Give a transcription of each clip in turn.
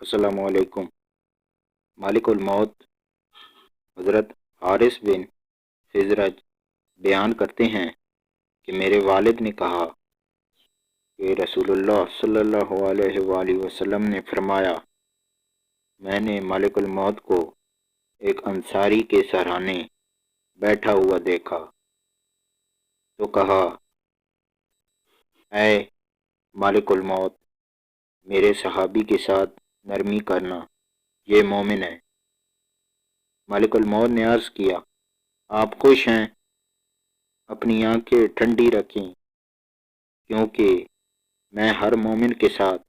السلام علیکم۔ مالک الموت حضرت حارث بن خزرج بیان کرتے ہیں کہ میرے والد نے کہا کہ رسول اللہ صلی اللہ علیہ وآلہ وسلم نے فرمایا، میں نے مالک الموت کو ایک انصاری کے سرہانے بیٹھا ہوا دیکھا تو کہا، اے مالک الموت، میرے صحابی کے ساتھ نرمی کرنا، یہ مومن ہے۔ مالک الموت نے عرض کیا، آپ خوش ہیں؟ اپنی آنکھیں ٹھنڈی رکھیں، کیونکہ میں ہر مومن کے ساتھ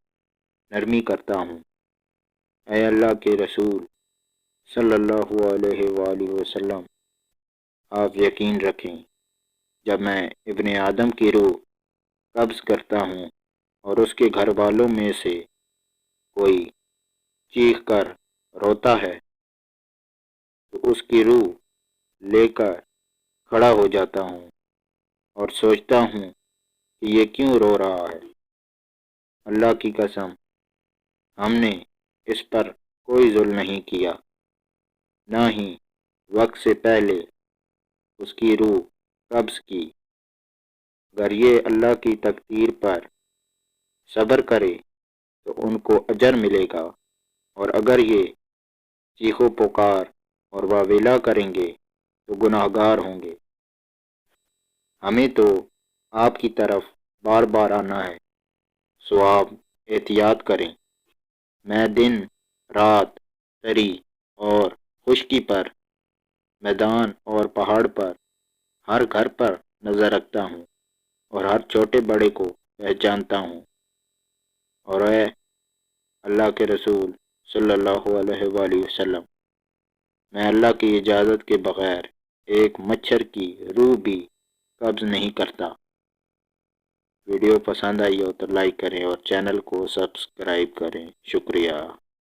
نرمی کرتا ہوں۔ اے اللہ کے رسول صلی اللہ علیہ وآلہ وسلم، آپ یقین رکھیں، جب میں ابن آدم کی روح قبض کرتا ہوں اور اس کے گھر والوں میں سے کوئی چیخ کر روتا ہے تو اس کی روح لے کر کھڑا ہو جاتا ہوں اور سوچتا ہوں کہ یہ کیوں رو رہا ہے۔ اللہ کی قسم، ہم نے اس پر کوئی ظلم نہیں کیا، نہ ہی وقت سے پہلے اس کی روح قبض کی۔ اگر یہ اللہ کی تقدیر پر صبر کرے تو ان کو اجر ملے گا، اور اگر یہ چیخو پکار اور واویلا کریں گے تو گناہ گار ہوں گے۔ ہمیں تو آپ کی طرف بار بار آنا ہے، سو آپ احتیاط کریں۔ میں دن رات، تری اور خشکی پر، میدان اور پہاڑ پر، ہر گھر پر نظر رکھتا ہوں اور ہر چھوٹے بڑے کو پہچانتا ہوں۔ اور اے اللہ کے رسول صلی اللہ علیہ وآلہ وسلم، میں اللہ کی اجازت کے بغیر ایک مچھر کی روح بھی قبض نہیں کرتا۔ ویڈیو پسند آئی ہو تو لائک کریں اور چینل کو سبسکرائب کریں۔ شکریہ۔